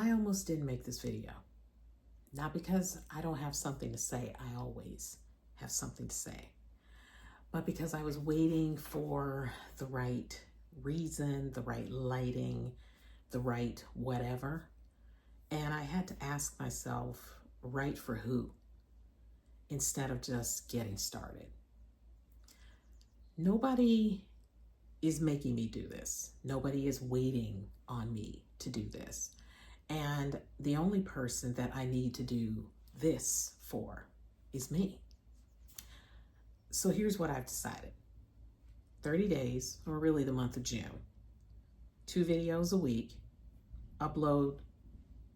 I almost didn't make this video. Not because I don't have something to say, I always have something to say, but because I was waiting for the right reason, the right lighting, the right whatever. And I had to ask myself, right for who? Instead of just getting started. Nobody is making me do this. Nobody is waiting on me to do this. And the only person that I need to do this for is me. So here's what I've decided. 30 days, or really the month of June. 2 videos a week. Upload.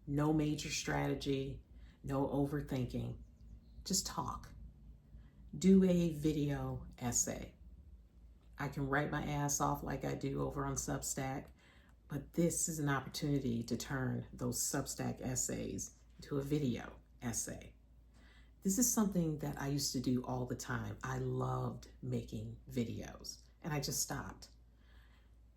No major strategy. No overthinking. Just talk. Do a video essay. I can write my ass off like I do over on Substack, but this is an opportunity to turn those Substack essays into a video essay. This is something that I used to do all the time. I loved making videos, and I just stopped.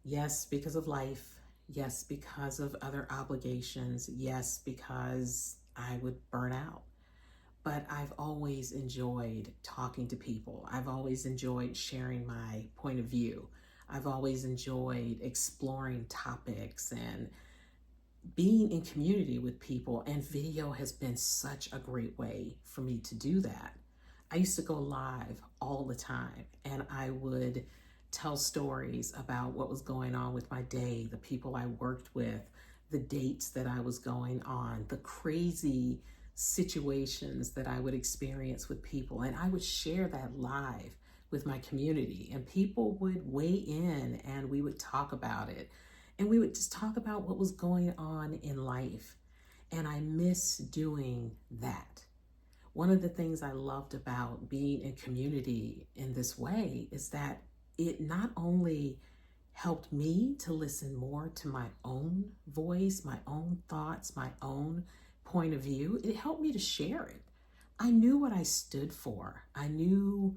Yes, because of life. Yes, because of other obligations. Yes, because I would burn out. But I've always enjoyed talking to people. I've always enjoyed sharing my point of view. I've always enjoyed exploring topics and being in community with people, and video has been such a great way for me to do that. I used to go live all the time, and I would tell stories about what was going on with my day, the people I worked with, the dates that I was going on, the crazy situations that I would experience with people, and I would share that live with my community, and people would weigh in and we would talk about it, and we would just talk about what was going on in life. And I miss doing that. One of the things I loved about being in community in this way is that it not only helped me to listen more to my own voice, my own thoughts, my own point of view, it helped me to share it. I knew what I stood for. I knew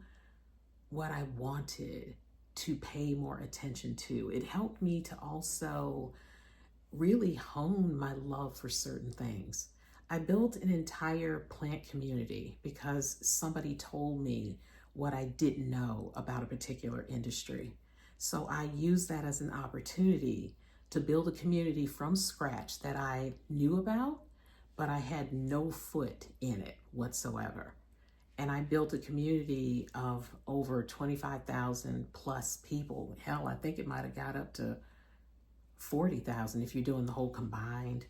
what I wanted to pay more attention to. It helped me to also really hone my love for certain things. I built an entire plant community because somebody told me what I didn't know about a particular industry. So I used that as an opportunity to build a community from scratch that I knew about, but I had no foot in it whatsoever. And I built a community of over 25,000 plus people. Hell, I think it might have got up to 40,000 if you're doing the whole combined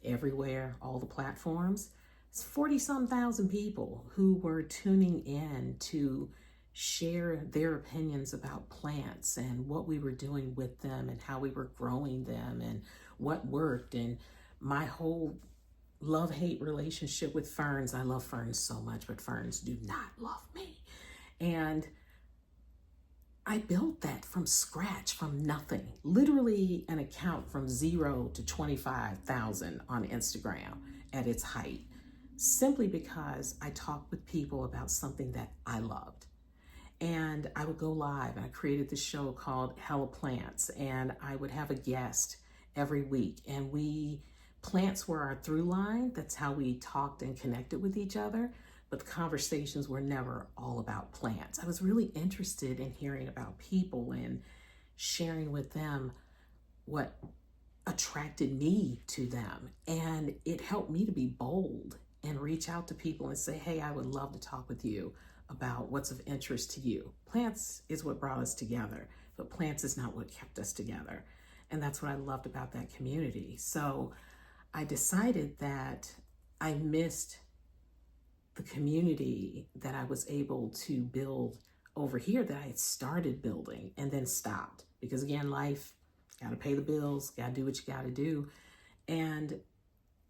everywhere, all the platforms. It's 40-some thousand people who were tuning in to share their opinions about plants and what we were doing with them and how we were growing them and what worked, and my whole love-hate relationship with ferns. I love ferns so much, but ferns do not love me. And I built that from scratch, from nothing. Literally an account from 0 to 25,000 on Instagram at its height, simply because I talked with people about something that I loved. And I would go live, and I created this show called Hella Plants, and I would have a guest every week, and plants were our through line. That's how we talked and connected with each other. But the conversations were never all about plants. I was really interested in hearing about people and sharing with them what attracted me to them. And it helped me to be bold and reach out to people and say, hey, I would love to talk with you about what's of interest to you. Plants is what brought us together, but plants is not what kept us together. And that's what I loved about that community. So I decided that I missed the community that I was able to build over here, that I had started building and then stopped. Because again, life, gotta pay the bills, gotta do what you gotta do. And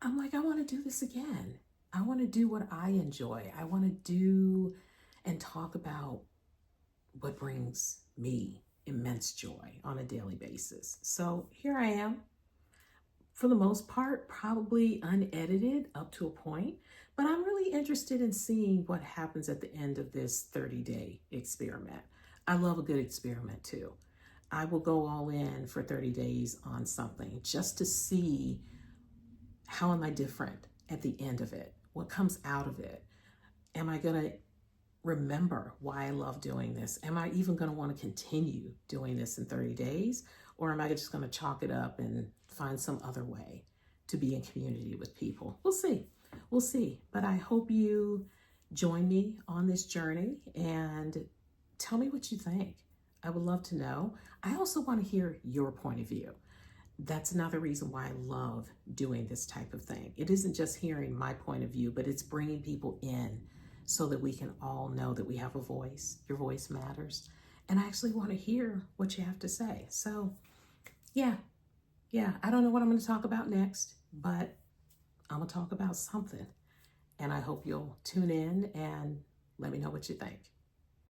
I'm like, I wanna do this again. I wanna do what I enjoy. I wanna do and talk about what brings me immense joy on a daily basis. So here I am. For the most part, probably unedited up to a point, but I'm really interested in seeing what happens at the end of this 30-day experiment. I love a good experiment too. I will go all in for 30 days on something just to see How am I different at the end of it? What comes out of it? Am I going to remember why I love doing this? Am I even going to want to continue doing this in 30 days? Or am I just going to chalk it up and find some other way to be in community with people? We'll see. We'll see. But I hope you join me on this journey and tell me what you think. I would love to know. I also want to hear your point of view. That's another reason why I love doing this type of thing. It isn't just hearing my point of view, but it's bringing people in so that we can all know that we have a voice. Your voice matters. And I actually want to hear what you have to say. So yeah, I don't know what I'm going to talk about next, but I'm going to talk about something. And I hope you'll tune in and let me know what you think.